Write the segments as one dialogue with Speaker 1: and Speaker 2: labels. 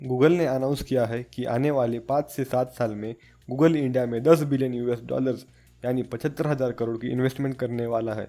Speaker 1: Google ने announce किया है कि आने वाले 5 से 7 साल में गूगल इंडिया में 10 बिलियन US डॉलर्स यानी 75,000 करोड़ की इन्वेस्टमेंट करने वाला है।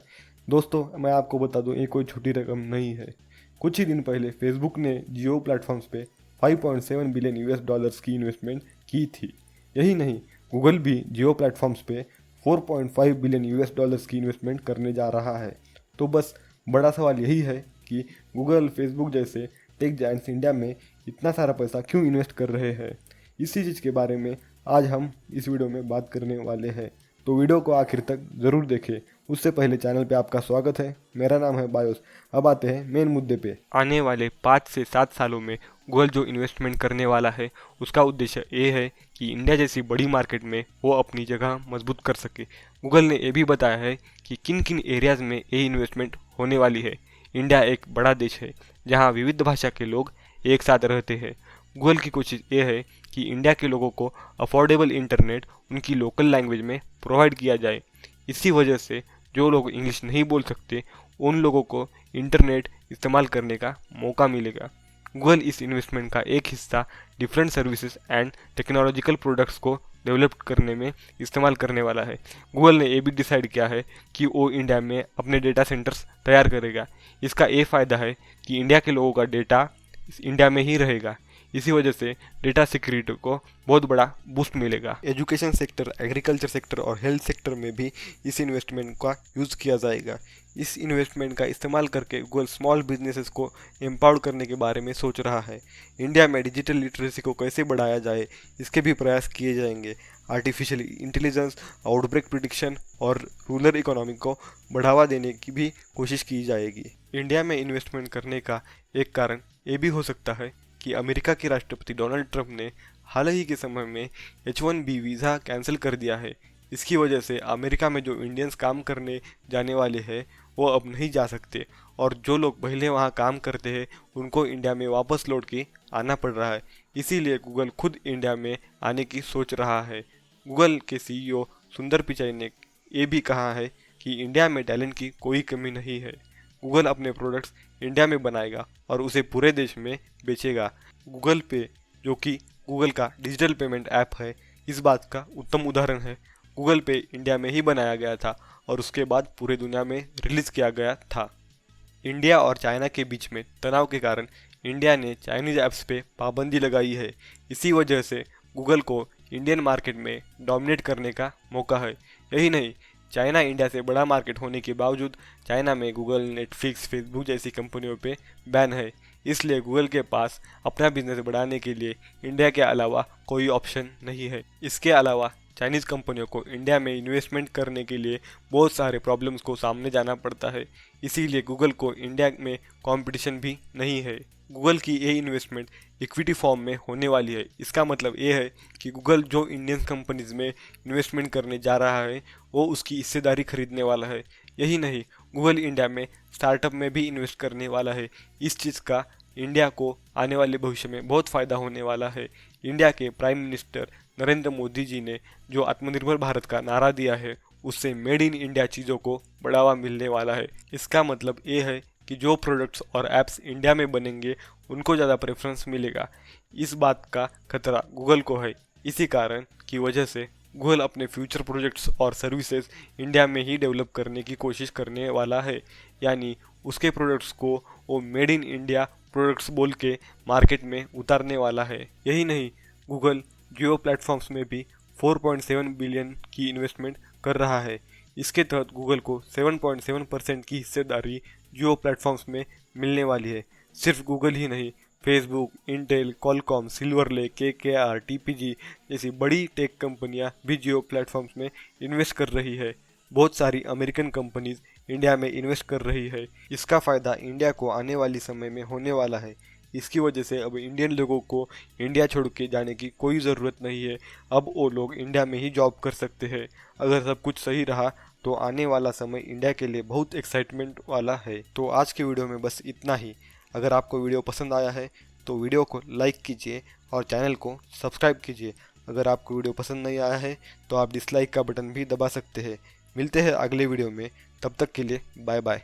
Speaker 1: दोस्तों, मैं आपको बता दूं, ये कोई छोटी रकम नहीं है। कुछ ही दिन पहले फेसबुक ने जियो प्लेटफॉर्म्स पे 5.7 बिलियन US डॉलर्स की इन्वेस्टमेंट की थी। यही नहीं, गूगल भी जियो प्लेटफॉर्म्स पे 4.5 बिलियन US डॉलर्स की इन्वेस्टमेंट करने जा रहा है। तो बस बड़ा सवाल यही है कि गूगल, फेसबुक जैसे टेक जायंट्स इंडिया में इतना सारा पैसा क्यों इन्वेस्ट कर रहे हैं। इसी चीज़ के बारे में आज हम इस वीडियो में बात करने वाले हैं, तो वीडियो को आखिर तक ज़रूर देखें। उससे पहले चैनल पे आपका स्वागत है। मेरा नाम है बायोस। अब आते हैं मेन मुद्दे पे।
Speaker 2: आने वाले 5 से 7 सालों में गूगल जो इन्वेस्टमेंट करने वाला है उसका उद्देश्य ये है कि इंडिया जैसी बड़ी मार्केट में वो अपनी जगह मजबूत कर सके। गूगल ने ये भी बताया है कि किन किन एरियाज़ में ये इन्वेस्टमेंट होने वाली है। इंडिया एक बड़ा देश है जहाँ विविध भाषा के लोग एक साथ रहते हैं। गूगल की कोशिश ये है कि इंडिया के लोगों को अफोर्डेबल इंटरनेट उनकी लोकल लैंग्वेज में प्रोवाइड किया जाए। इसी वजह से जो लोग इंग्लिश नहीं बोल सकते उन लोगों को इंटरनेट इस्तेमाल करने का मौका मिलेगा। गूगल इस इन्वेस्टमेंट का एक हिस्सा different services and technological products को डेवलप करने में इस्तेमाल करने वाला है। गूगल ने ये भी डिसाइड किया है कि वो इंडिया में अपने डेटा सेंटर्स तैयार करेगा। इसका ये फ़ायदा है कि इंडिया के लोगों का डेटा इंडिया में ही रहेगा। इसी वजह से डेटा सिक्योरिटी को बहुत बड़ा बूस्ट मिलेगा।
Speaker 1: एजुकेशन सेक्टर, एग्रीकल्चर सेक्टर और हेल्थ सेक्टर में भी इस इन्वेस्टमेंट का यूज़ किया जाएगा। इस इन्वेस्टमेंट का इस्तेमाल करके गूगल स्मॉल बिजनेसेस को एम्पावर करने के बारे में सोच रहा है। इंडिया में डिजिटल लिटरेसी को कैसे बढ़ाया जाए, इसके भी प्रयास किए जाएंगे। आर्टिफिशियल इंटेलिजेंस, आउटब्रेक प्रिडिक्शन और रूरल इकोनॉमी को बढ़ावा देने की भी कोशिश की जाएगी। इंडिया में इन्वेस्टमेंट करने का एक कारण ये भी हो सकता है कि अमेरिका के राष्ट्रपति डोनाल्ड ट्रंप ने हाल ही के समय में H1B वीज़ा कैंसिल कर दिया है। इसकी वजह से अमेरिका में जो इंडियंस काम करने जाने वाले हैं वो अब नहीं जा सकते, और जो लोग पहले वहाँ काम करते हैं उनको इंडिया में वापस लौट के आना पड़ रहा है। इसीलिए गूगल खुद इंडिया में आने की सोच रहा है। गूगल के CEO सुंदर पिचाई ने ये भी कहा है कि इंडिया में टैलेंट की कोई कमी नहीं है। गूगल अपने प्रोडक्ट्स इंडिया में बनाएगा और उसे पूरे देश में बेचेगा। गूगल पे, जो कि गूगल का डिजिटल पेमेंट ऐप है, इस बात का उत्तम उदाहरण है। गूगल पे इंडिया में ही बनाया गया था और उसके बाद पूरे दुनिया में रिलीज़ किया गया था। इंडिया और चाइना के बीच में तनाव के कारण इंडिया ने चाइनीज ऐप्स पे पाबंदी लगाई है। इसी वजह से गूगल को इंडियन मार्केट में डोमिनेट करने का मौका है। यही नहीं, चाइना इंडिया से बड़ा मार्केट होने के बावजूद चाइना में गूगल, नेटफ्लिक्स, फेसबुक जैसी कंपनियों पे बैन है। इसलिए गूगल के पास अपना बिजनेस बढ़ाने के लिए इंडिया के अलावा कोई ऑप्शन नहीं है। इसके अलावा चाइनीज़ कंपनियों को इंडिया में इन्वेस्टमेंट करने के लिए बहुत सारे प्रॉब्लम्स को सामने जाना पड़ता है। इसीलिए गूगल को इंडिया में कंपटीशन भी नहीं है। गूगल की ये इन्वेस्टमेंट इक्विटी फॉर्म में होने वाली है। इसका मतलब ये है कि गूगल जो इंडियन कंपनीज में इन्वेस्टमेंट करने जा रहा है वो उसकी हिस्सेदारी खरीदने वाला है। यही नहीं, गूगल इंडिया में स्टार्टअप में भी इन्वेस्ट करने वाला है। इस चीज़ का इंडिया को आने वाले भविष्य में बहुत फ़ायदा होने वाला है। इंडिया के प्राइम मिनिस्टर नरेंद्र मोदी जी ने जो आत्मनिर्भर भारत का नारा दिया है, उससे मेड इन इंडिया चीज़ों को बढ़ावा मिलने वाला है। इसका मतलब ये है कि जो प्रोडक्ट्स और ऐप्स इंडिया में बनेंगे उनको ज़्यादा प्रेफरेंस मिलेगा। इस बात का खतरा गूगल को है। इसी कारण की वजह से गूगल अपने फ्यूचर प्रोजेक्ट्स और सर्विसेज इंडिया में ही डेवलप करने की कोशिश करने वाला है। यानी उसके प्रोडक्ट्स को वो मेड इन इंडिया प्रोडक्ट्स बोल के मार्केट में उतारने वाला है। यही नहीं, गूगल जियो प्लेटफॉर्म्स में भी 4.7 बिलियन की इन्वेस्टमेंट कर रहा है। इसके तहत गूगल को 7.7% की हिस्सेदारी जियो प्लेटफॉर्म्स में मिलने वाली है। सिर्फ गूगल ही नहीं, Facebook, Intel, Qualcomm, silver lake, KKR, TPG जैसी बड़ी टेक कंपनियां भी जियो प्लेटफॉर्म्स में इन्वेस्ट कर रही है। बहुत सारी अमेरिकन कंपनीज इंडिया में इन्वेस्ट कर रही है। इसका फ़ायदा इंडिया को आने वाली समय में होने वाला है। इसकी वजह से अब इंडियन लोगों को इंडिया छोड़ के जाने की कोई ज़रूरत नहीं है। अब वो लोग इंडिया में ही जॉब कर सकते हैं। अगर सब कुछ सही रहा तो आने वाला समय इंडिया के लिए बहुत एक्साइटमेंट वाला है। तो आज के वीडियो में बस इतना ही। अगर आपको वीडियो पसंद आया है तो वीडियो को लाइक कीजिए और चैनल को सब्सक्राइब कीजिए। अगर आपको वीडियो पसंद नहीं आया है तो आप डिसलाइक का बटन भी दबा सकते हैं। मिलते हैं अगले वीडियो में, तब तक के लिए बाय बाय।